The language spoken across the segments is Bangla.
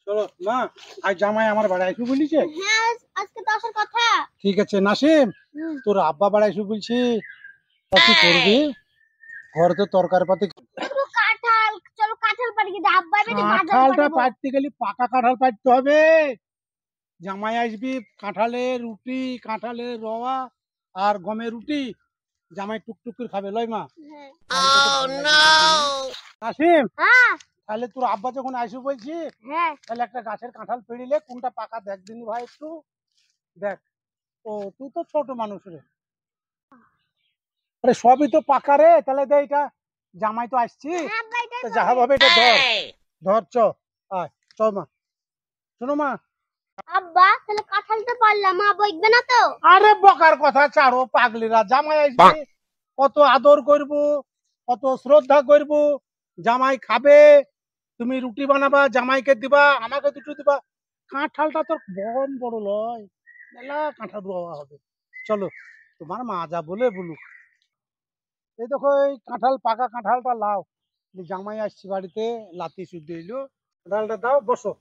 চলো মা, আজ জামাই আমার বাড়ি আসবে বলিছে। হ্যাঁ আজকে তো আসার কথা। ঠিক আছে নাসিম, তোর আব্বা বাড়ি আসবে বলছি, কি করবি? ঘরে তো তরকারি পাতি। একটু কাঁঠাল, চলো কাঁঠাল পাড়ি গিয়ে আব্বা বেটি বাজার কাঁঠালটা করব। পাড়তে গেলে পাকা কাঁঠাল পাড়তে হবে। জামাই আসবি, কাঁঠালের রুটি, কাঁঠালের রওয়া আর গমের রুটি জামাই টুকটুক করে খাবে, লয় মা? নাসিম, হ্যাঁ তাহলে তোর আব্বা যখন আসবে বলছি, হ্যাঁ তাহলে একটা গাছের কাঁঠাল পেড়িলে কোনটা পাকা দেখ দিনি ভাই, একটু দেখ। ও তুই তো ছোট মানুষ রে, আরে সবই তো পাকা রে, তাহলে দে এটা, জামাই তো আসছি, যা হবে এটা ধর, ধর চ, আয় চ মা। শোনো মা, আব্বা তাহলে কাঁঠালটা পারলাম, মা বইবে না তো? আরে বকার কথা ছাড়ো, পাগলিরা, জামাই আসবে, কত আদর করব, কত শ্রদ্ধা করব, জামাই খাবে, তুমি রুটি বানাবা, জামাইকে দিবা, আমাকে দুটো দিবা, কাঁঠালটা তোর বড় বড় লয়, মেলা কাঁঠাল রোয়া হবে। চলো, তোমার মা যা বলে বলুক। এই দেখো এই কাঁঠাল, পাকা কাঁঠালটা লাও, জামাই আসছি বাড়িতে, লাতি শুদ্ধ এলো, কাঁঠালটা দাও, বসো।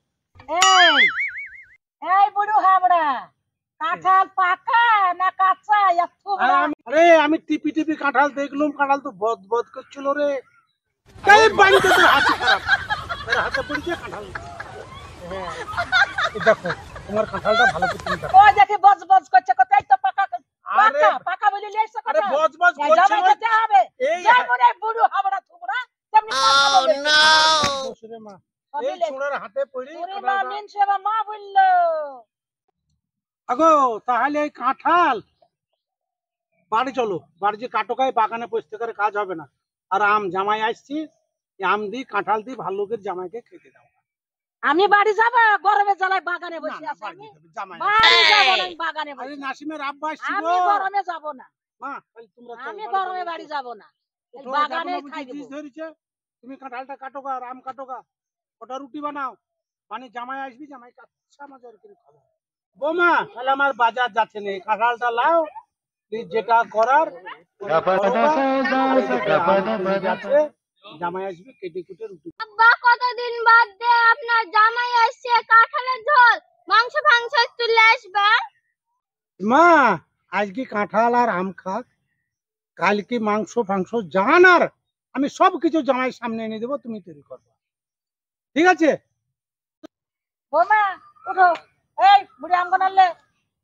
এই এই বুড়ো হাবড়া, কাঁঠাল পাকা না কাঁচা? আরে আমি টিপি টিপি কাঁঠাল দেখলুম, কাঁঠাল তো বদ বদ করছিল রে, এই বাড়িতে তো হাতে খারাপ, এর হাতে পড়েছে কাঁঠাল। হ্যাঁ, এই দেখো তোমার কাঁঠালটা ভালো করে তুমি দেখো। ও দেখে বজ বজ করছে, কোথায় তো পাকা আরে পাকা পাকা বলে লেছে আরে কথা। বজ বজ করছে জামাই না, খেতে হবে, এই যেমন এই বুড়ো হাবড়া থুবড়া তেমনি পাকা বলে। বসে রে মা, এই ছোড়ার হাতে পড়ি ওরে মা কাঁঠালটা। মিনছে বা মা বললো। আগো তাহলে এই কাঁঠাল বাড়ি চলো, বাড়ি যে কাটোকায় বাগানে বসতে করে কাজ হবে না, আর আম জামাই আসছি, এই আম দি কাঁঠাল দি ভালো করে জামাইকে খেতে দাও। আমি বাড়ি যাব, গরমে জ্বালায় বাগানে বসে না, আছি। বাড়ি আমি যেতে হবে, জামাই বাড়ি যাব না, আমি বাগানে আরে বসে। নাসিমের আব্বা আসছি আমি গো। গরমে যাব না, মা তাহলে তোমরা চলো, আমি বাড়ি গরমে চলো, বাড়ি যাব না, এই উঠো, বাগানে যাবো না বুঝি, খাইবো। জিস ধরেছে, তুমি কাঁঠালটা কাটোগা আর আম কাটোগা, ওটা রুটি বানাও, মানে জামাই আসবি, জামাই কাচ্চা মজার করে খাবো। বৌমা তাহলে আমার বাজার যাচ্ছে না, এই কাঁঠালটা লাও, এই যেটা করার করোগা, আর এই দেখো আম পেড়ে যাচ্ছে, জামাই আসবে, কেটে কুটে রুটি। আব্বা কতদিন বাদ দিয়ে আপনার জামাই আসছে, কাঁঠালের ঝোল মাংস ফাংস তুলে আসবে। মা আজকে কাঁঠাল আর আম খাক, কালকে মাংস ফাংস জান, আর আমি সব কিছু জামাই সামনে এনে দেবো, তুমি তৈরি করবে, ঠিক আছে? বৌমা উঠো, এই বুড়ি আঙ্গন আনলে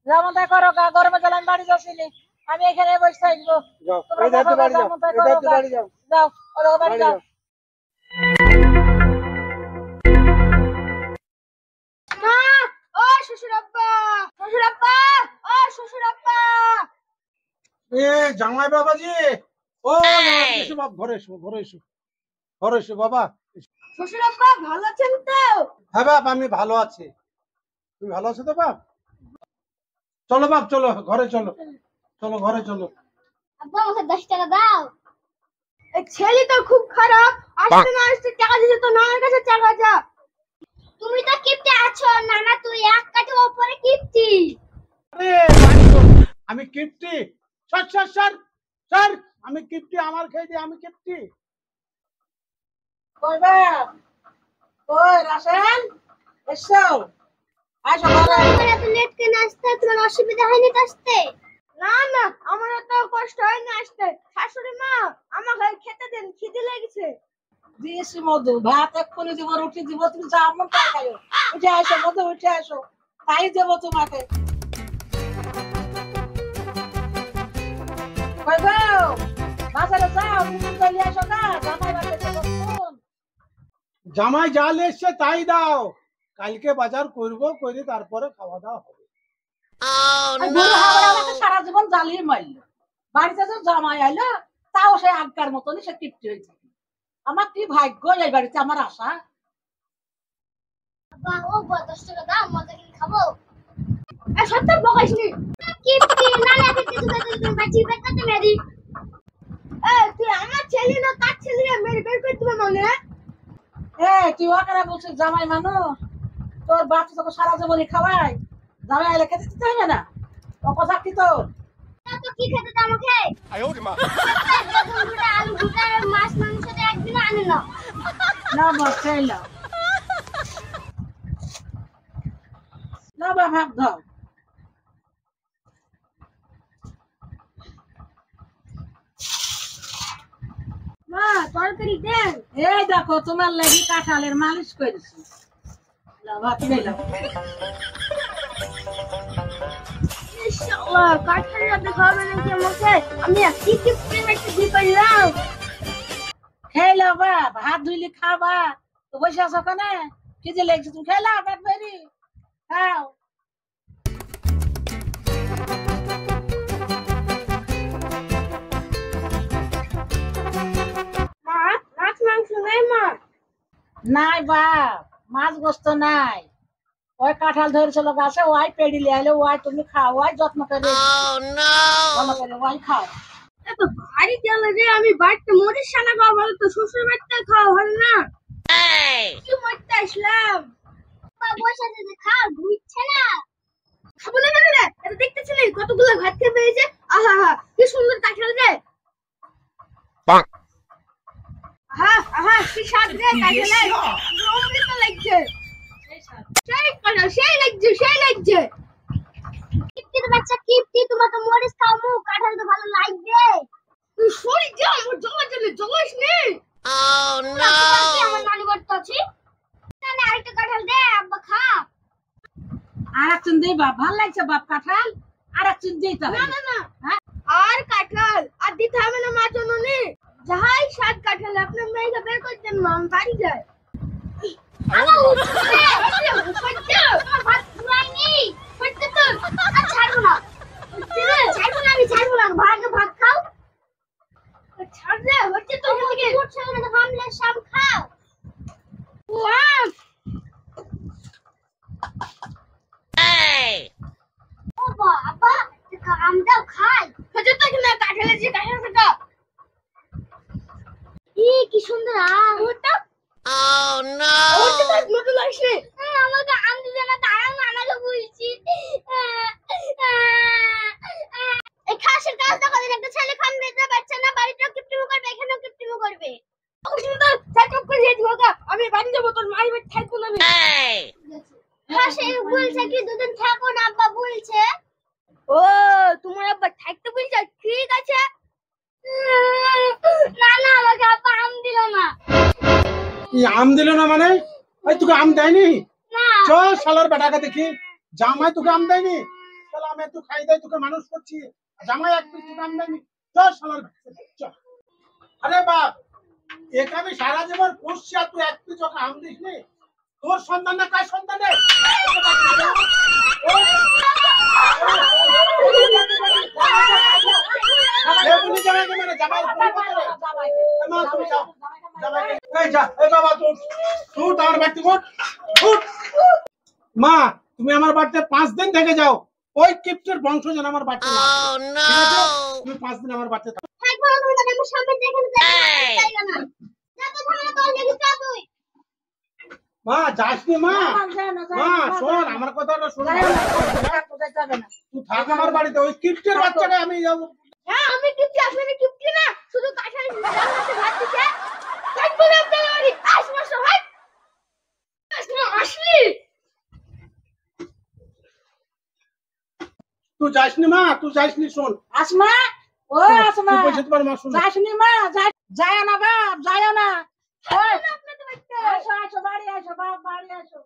যেমন তাই করো, গরমে জ্বালায় বাড়ি যাচ্ছিলি, আমি এখানে বসে থাকবো। যাও, তোমরা এই ধাতে বাড়ি যাও, যেমন তাই এই করো, ধাতে বাড়ি যাও, যাও ওদের বাড়ি বাড়ি যাও। যাও। মা, ও শ্বশুর আব্বা, শ্বশুর আব্বা, ও শ্বশুর আব্বা। এ জামাই বাবাজি, ও এসো বাপ, ঘরে এসো, ঘরে এসো, ঘরে এসো বাবা। শ্বশুর আব্বা ভালো আছেন তো? হ্যাঁ বাপ, আমি ভালো আছি, তুমি ভালো আছো তো বাপ? চলো বাপ, চলো ঘরে, চলো চলো ঘরে চলো। আব্বা আমাকে 10 টাকা দাও। এই ছেলে তো খুব খারাপ, আসতে না আসতে টাকা দিতে তো নানার কাছে টাকা যা। তুমি তো কিপটে আছো নানা, তুই এক কাঠি উপরে কিপটি। আরে বাড়ি তো, আমি কিপ্টি, সর সর সর সর, আমি কিপ্টি, আমার খেয়ে দিয়ে আমি কিপ্টি। কই বা, কই রাসেল, এসো আসো ঘরে। তোমার এত লেট কেন আসতে? তোমার অসুবিধা হয়নি তো আসতে? না না, আমার এত কষ্ট হয়নি আসতে। শাশুড়ি মা আমাকে খেতে দেন, খিদে লেগেছে। দিয়েছি মধু, ভাত এক্ষুনি দিব, রুটি দিব, তুমি যা মন তাই খাইও। উঠে আসো মধু, উঠে আসো, তাই দেবো তোমাকে। কই গো, বাজারে যাও, তুমি চলে আসো না, জামাই বাড়িতে বসুন। জামাই যা এসছে তাই দাও, কালকে বাজার করবো, করে তারপরে খাওয়া দাওয়া হবে। আর বুড়ো হাবড়া আমাকে সারা জীবন জ্বালিয়ে মারলো, বাড়িতে যে জামাই আইলো তাও সে আগকার মতনই সে তৃপ্তি হয়েছে। আমার কি ভাগ্য এই বাড়িতে আমার আশা। বাবা ও 10 টাকা দাও, মজা করে খাবো। এই সত্য বকাইছনি কিপটি, না না কিছু দিতে তুমি বাঁচি বেকাতে মেরি। এই তুই আমার ছেলে না তার ছেলে, মেরে বের করে দিবে মানে। তুই ওখানে বলছিস জামাই মানুষ, তোর বাপ তোকে সারা জীবনই খাওয়াই, জামাই আইলে খেতে দিতে হবে না, ও কথা কি তোর? তো কি খেতে দাও আমাকে? আলু ভুটা মাছ মাংস তো একদিন আনে না। না বস চাইলাম দাও বাপ ভাত দাও। মা তরকারি দেন। এই দেখো তোমার লাগি কাঁঠালের মালিশ করেছি। লাও ভাত খেলাম। ইনশাআল্লাহ কাঠারি আপনি খাবেন নাকি আমাকে? আমি কি প্রেম একটা দিয়ে পাইলাম। খেলা বাপ, হাত ধুইলে খাবা। তো বসে আছো কেন? কি যে লেগেছে তুমি খেলা পেট ভরি খাও। মা মাছ মাংস নেই মা? নাই বাপ, মাছ গোস্ত নাই। ওই কাঁঠাল ধরেছিল গাছে, ওই পেড়ি লিয়ে আইলে, ওই তুমি খাও, ওই যত্ন করে ভালো করে ওই খাও। এত ভারী গেলে যে আমি বাড়িতে মরিচ সানা খাওয়া ভালো তো শ্বশুর বাড়িতে খাওয়া ভালো না। কি মরতে আসলাম? বসে যদি খাও ঘুরছে না। খাবো না কেন রে? এটা দেখতেছিলি কতগুলো ভাত খেয়ে পেয়েছে। আহা হা কি সুন্দর কাঁঠাল রে। আহা আহা কি স্বাদ রে কাঁঠালে। অমৃত লাগছে। সেই কাঁঠাল সেই লাগছে সেই লাগছে। কিপ্তির বাচ্চা কিপ্তি, তোমার তো মরিচ খাও মু, কাঁঠাল তো ভালো লাগবে। তুই সরি যা, আমার জমা জলে জমাস নে। আমার নানি বাড়িতে আছি। না না আরেকটা কাঁঠাল দে আব্বা খা। আর একজন দেই বাপ, ভাল লাগছে বাপ কাঁঠাল। আর একজন দেই তো। না না না আর কাঁঠাল আর দিতে হবে না মা জন্য নে। যাহাই স্বাদ কাঁঠাল আপনার মেয়েকে বের করে দেন মা, আমি বাড়ি যাই। আমার উঠছে উঠছে আমার ভাত পুরাইনি হচ্ছে তো। আর ছাড়বো না ছাড়বো না আমি ছাড়বো না। ভাগে ভাত খাও ছাড়লে হচ্ছে তো। থেকে উঠছে না হামলে সব খাও। ওয়াও বাবা আপা আম দাও খাই। হচ্ছে তো না কাঁঠালের যে কাঁঠাল সেটা কি সুন্দর আম। ওটা ওটা তো নতুন আসছে। আমাকে আম দিবে না তারা নানাকে বলছি। এই খাসের কাজ দেখো একটা ছেলে খান দিতে পারছে না, বাড়িটাও কিপটিমো করবে এখানেও কিপটিমো করবে। সুন্দর সেটআপ করে দিয়ে দিওগা, আমি বাড়ি যাব তোর মায়ের বাড়ি থাকবো না। খাসে বলছে কি দুদিন থাকো না আব্বা বলছে। ও তোমার আব্বা থাকতে বলছে ঠিক আছে। না না আমাকে আব্বা আম দিল না। আম দিল না মানে? এই তোকে আম দেয়নি? না চল শালার বেটাকে দেখি। জামাই তোকে আম দেয়নি? চল আমি একটু খাই দেয়, তোকে মানুষ করছি। জামাই এক পিস তোকে আম দেয়নি? চল শালার চল। আরে বাপ, এটা আমি সারা জীবন পুষছি আর তুই এক পিস ওকে আম দিসনি? তোর সন্তান না কার সন্তান রে? জামাইকে মানে জামাই মা তুমি যাও। এই যা, এই বাবা তুই আমার বাড়িতে উঠ। মা তুমি আমার বাড়িতে 5 দিন থেকে যাও। ওই কিপ্টের বংশ যেন আমার বাড়িতে না আসে। ঠিক আছে? তুমি 5 দিন আমার বাড়িতে থাকো। থাকবো না তুমি আমার সামনে যেখানে যাইবা না। যা তো ঝামেলা তোর লেগে যা তুই। মা যাসনি মা। মা শোন আমার কথাটা শোন। তুই থাক আমার বাড়িতে। ওই কিপ্টের বাচ্চাকে আমি যাবো। হ্যাঁ আমি কিপ্টি আসলে কিপ্টি না, শুধু কাঁঠাল রান্নাতে ভাত দিছে। থাকবো না আপনার বাড়ি। আসবো সবাই আসলি। তুই যাসনি মা, তুই যাসনি। শোন আসমা, ও আসমা, তুই বসে তোমার মা শোন। যাসনি মা, যায় না বাপ, যায় না। আপনাদের বাড়িতে আসো আসো বাড়ি আসো বাপ, বাড়ি আসো।